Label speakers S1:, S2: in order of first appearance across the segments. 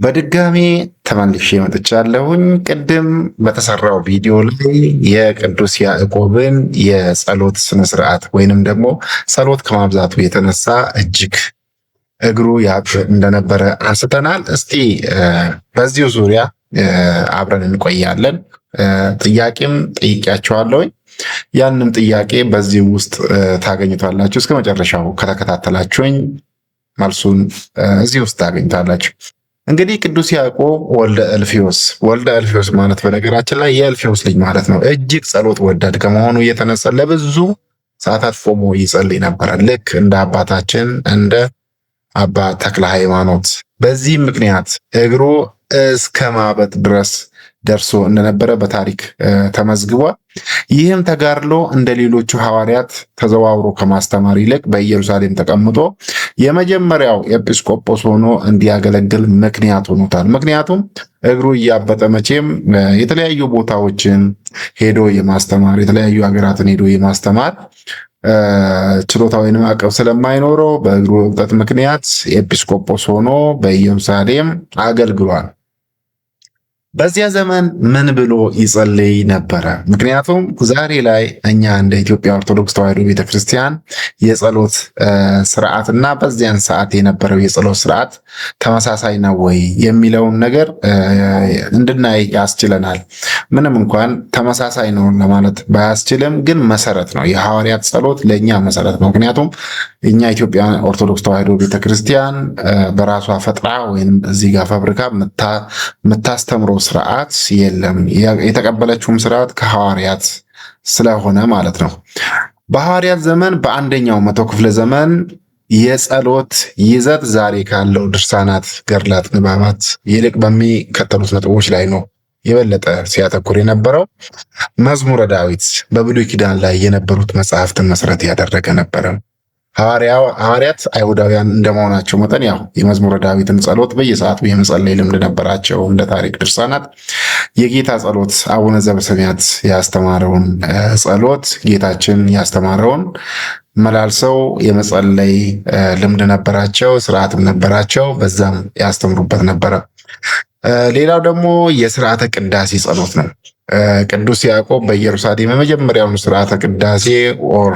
S1: በድጋሚ ተመልሼ መጥቻለሁኝ። ቅድም በተሰራው ቪዲዮ ላይ የቅዱስ ያዕቆብን የጸሎት ስነስርዓት ወይንም ደግሞ ጸሎት ከማብዛቱ የተነሳ እጅግ እግሩ ያብጥ እንደነበረ አንስተናል። እስቲ በዚሁ ዙሪያ አብረን እንቆያለን። ጥያቄም ጠይቄያቸዋለሁኝ። ያንም ጥያቄ በዚህ ውስጥ ታገኙታላችሁ። እስከ መጨረሻው ከተከታተላችሁኝ መልሱን እዚህ ውስጥ ታገኙታላችሁ። እንግዲህ ቅዱስ ያዕቆብ ወልደ እልፍዮስ ማለት በነገራችን ላይ የእልፍዮስ ልጅ ማለት ነው። እጅግ ጸሎት ወዳድ ከመሆኑ የተነሳ ለብዙ ሰዓታት ቆሞ ይጸልይ ነበረ፣ ልክ እንደ አባታችን እንደ አባ ተክለ ሃይማኖት። በዚህ ምክንያት እግሩ እስከ ማበጥ ድረስ ደርሶ እንደነበረ በታሪክ ተመዝግቧል። ይህም ተጋድሎ እንደ ሌሎቹ ሐዋርያት ተዘዋውሮ ከማስተማር ይልቅ በኢየሩሳሌም ተቀምጦ የመጀመሪያው ኤጲስቆጶስ ሆኖ እንዲያገለግል ምክንያት ሆኖታል። ምክንያቱም እግሩ እያበጠ መቼም የተለያዩ ቦታዎችን ሄዶ የማስተማር የተለያዩ ሀገራትን ሄዶ የማስተማር ችሎታ ወይንም አቅም ስለማይኖረው በእግሩ እብጠት ምክንያት ኤጲስቆጶስ ሆኖ በኢየሩሳሌም አገልግሏል። በዚያ ዘመን ምን ብሎ ይጸልይ ነበረ? ምክንያቱም ዛሬ ላይ እኛ እንደ ኢትዮጵያ ኦርቶዶክስ ተዋሕዶ ቤተክርስቲያን የጸሎት ስርዓት እና በዚያን ሰዓት የነበረው የጸሎት ስርዓት ተመሳሳይ ነው ወይ የሚለውን ነገር እንድናይ ያስችለናል። ምንም እንኳን ተመሳሳይ ነው ለማለት ባያስችልም፣ ግን መሰረት ነው። የሐዋርያት ጸሎት ለእኛ መሰረት ነው። ምክንያቱም እኛ ኢትዮጵያ ኦርቶዶክስ ተዋሕዶ ቤተክርስቲያን በራሷ ፈጥራ ወይም እዚህ ጋር ፈብሪካ የምታስተምረው ስርዓት የለም። የተቀበለችውም ስርዓት ከሐዋርያት ስለሆነ ማለት ነው። በሐዋርያት ዘመን በአንደኛው መቶ ክፍለ ዘመን የጸሎት ይዘት ዛሬ ካለው ድርሳናት፣ ገድላት፣ ንባባት ይልቅ በሚከተሉት ነጥቦች ላይ ነው የበለጠ ሲያተኩር የነበረው። መዝሙረ ዳዊት በብሉይ ኪዳን ላይ የነበሩት መጽሐፍትን መሰረት ያደረገ ነበረ። ሐዋርያት አይሁዳውያን እንደመሆናቸው መጠን ያው የመዝሙረ ዳዊትን ጸሎት በየሰዓቱ የመጸለይ ልምድ ነበራቸው። እንደ ታሪክ ድርሳናት የጌታ ጸሎት አቡነ ዘበሰማያት ያስተማረውን ጸሎት ጌታችን ያስተማረውን መላልሰው የመጸለይ ልምድ ነበራቸው፣ ስርዓትም ነበራቸው። በዛም ያስተምሩበት ነበረ። ሌላው ደግሞ የስርዓተ ቅዳሴ ጸሎት ነው። ቅዱስ ያዕቆብ በኢየሩሳሌም የመጀመሪያውን ስርዓተ ቅዳሴ ኦር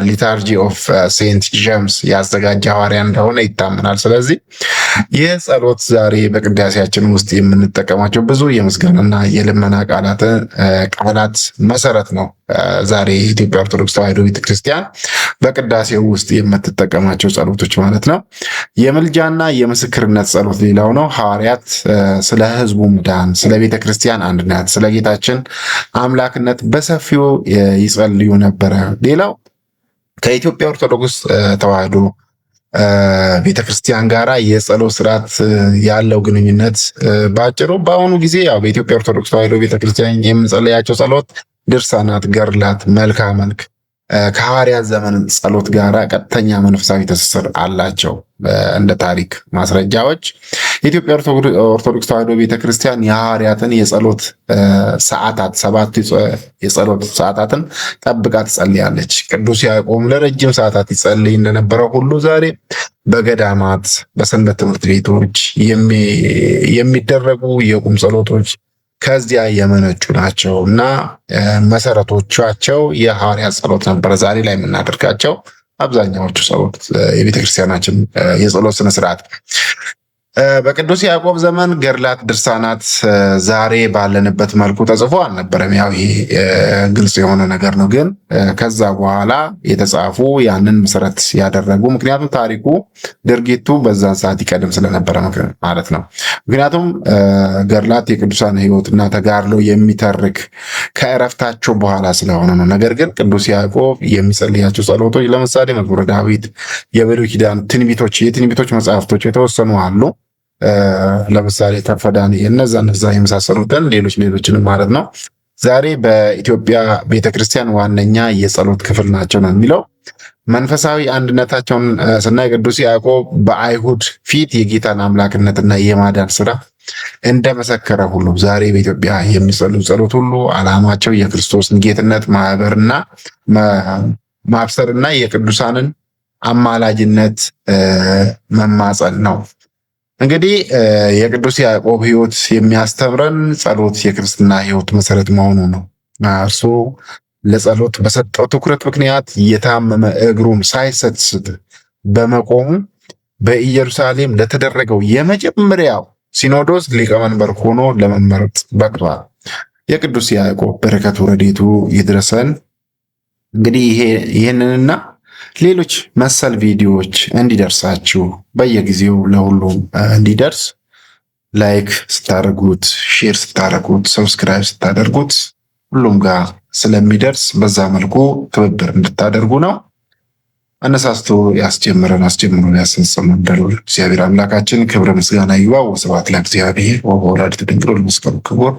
S1: ሊታርጂ ኦፍ ሴንት ጀምስ ያዘጋጀ ሐዋርያ እንደሆነ ይታመናል። ስለዚህ ይህ ጸሎት ዛሬ በቅዳሴያችን ውስጥ የምንጠቀማቸው ብዙ የምስጋናና የልመና ቃላት መሰረት ነው። ዛሬ የኢትዮጵያ ኦርቶዶክስ ተዋሕዶ ቤተክርስቲያን በቅዳሴው ውስጥ የምትጠቀማቸው ጸሎቶች ማለት ነው። የምልጃና የምስክርነት ጸሎት ሌላው ነው። ሐዋርያት ስለ ሕዝቡ መዳን፣ ስለ ቤተክርስቲያን አንድነት፣ ስለ ጌታችን አምላክነት በሰፊው ይጸልዩ ነበረ። ሌላው ከኢትዮጵያ ኦርቶዶክስ ተዋሕዶ ቤተክርስቲያን ጋራ የጸሎት ስርዓት ያለው ግንኙነት ባጭሩ በአሁኑ ጊዜ ያው በኢትዮጵያ ኦርቶዶክስ ተዋሕዶ ቤተክርስቲያን የምንጸልያቸው ጸሎት፣ ድርሳናት፣ ገድላት፣ መልክዓ መልክ ከሐዋርያት ዘመን ጸሎት ጋራ ቀጥተኛ መንፈሳዊ ትስስር አላቸው። እንደ ታሪክ ማስረጃዎች የኢትዮጵያ ኦርቶዶክስ ተዋሕዶ ቤተክርስቲያን የሐዋርያትን የጸሎት ሰዓታት 7 የጸሎት ሰዓታትን ጠብቃ ትጸልያለች። ቅዱስ ያዕቆብ ለረጅም ሰዓታት ይጸልይ እንደነበረው ሁሉ ዛሬ በገዳማት በሰንበት ትምህርት ቤቶች የሚደረጉ የቁም ጸሎቶች ከዚያ የመነጩ ናቸው እና መሰረቶቻቸው የሐዋርያት ጸሎት ነበረ። ዛሬ ላይ የምናደርጋቸው አብዛኛዎቹ ጸሎት የቤተክርስቲያናችን የጸሎት ስነስርዓት በቅዱስ ያዕቆብ ዘመን ገድላት፣ ድርሳናት ዛሬ ባለንበት መልኩ ተጽፎ አልነበረም። ያው ይሄ ግልጽ የሆነ ነገር ነው። ግን ከዛ በኋላ የተጻፉ ያንን መሰረት ያደረጉ፣ ምክንያቱም ታሪኩ ድርጊቱ በዛን ሰዓት ይቀድም ስለነበረ ማለት ነው። ምክንያቱም ገድላት የቅዱሳን ሕይወትና ተጋድሎ የሚተርክ ከእረፍታቸው በኋላ ስለሆነ ነው። ነገር ግን ቅዱስ ያዕቆብ የሚጸልያቸው ጸሎቶች ለምሳሌ መዝሙረ ዳዊት፣ የብሉይ ኪዳን የትንቢቶች መጽሐፍቶች የተወሰኑ አሉ። ለምሳሌ ተርፈዳን እነዛ የመሳሰሉትን ሌሎችንም ማለት ነው ዛሬ በኢትዮጵያ ቤተክርስቲያን ዋነኛ የጸሎት ክፍል ናቸው ነው የሚለው። መንፈሳዊ አንድነታቸውን ስናይ ቅዱስ ያዕቆብ በአይሁድ ፊት የጌታን አምላክነትና የማዳን ስራ እንደመሰከረ ሁሉ ዛሬ በኢትዮጵያ የሚጸሉ ጸሎት ሁሉ ዓላማቸው የክርስቶስን ጌትነት ማህበርና ማብሰርና የቅዱሳንን አማላጅነት መማጸን ነው። እንግዲህ የቅዱስ ያዕቆብ ሕይወት የሚያስተምረን ጸሎት የክርስትና ሕይወት መሰረት መሆኑ ነው። እርሱ ለጸሎት በሰጠው ትኩረት ምክንያት የታመመ እግሩን ሳይሰስት በመቆሙ በኢየሩሳሌም ለተደረገው የመጀመሪያው ሲኖዶስ ሊቀመንበር ሆኖ ለመመረጥ በቅቷል። የቅዱስ ያዕቆብ በረከቱ ረድኤቱ ይድረሰን። እንግዲህ ይህንንና ሌሎች መሰል ቪዲዮዎች እንዲደርሳችሁ በየጊዜው ለሁሉም እንዲደርስ ላይክ ስታደርጉት፣ ሼር ስታደርጉት፣ ሰብስክራይብ ስታደርጉት ሁሉም ጋር ስለሚደርስ በዛ መልኩ ትብብር እንድታደርጉ ነው። አነሳስቶ ያስጀምረን አስጀምሮ ያስፈጽመን እግዚአብሔር አምላካችን ክብረ ምስጋና ይግባው። ወስብሐት ለእግዚአብሔር ወለወላዲቱ ድንግል ወለመስቀሉ ክቡር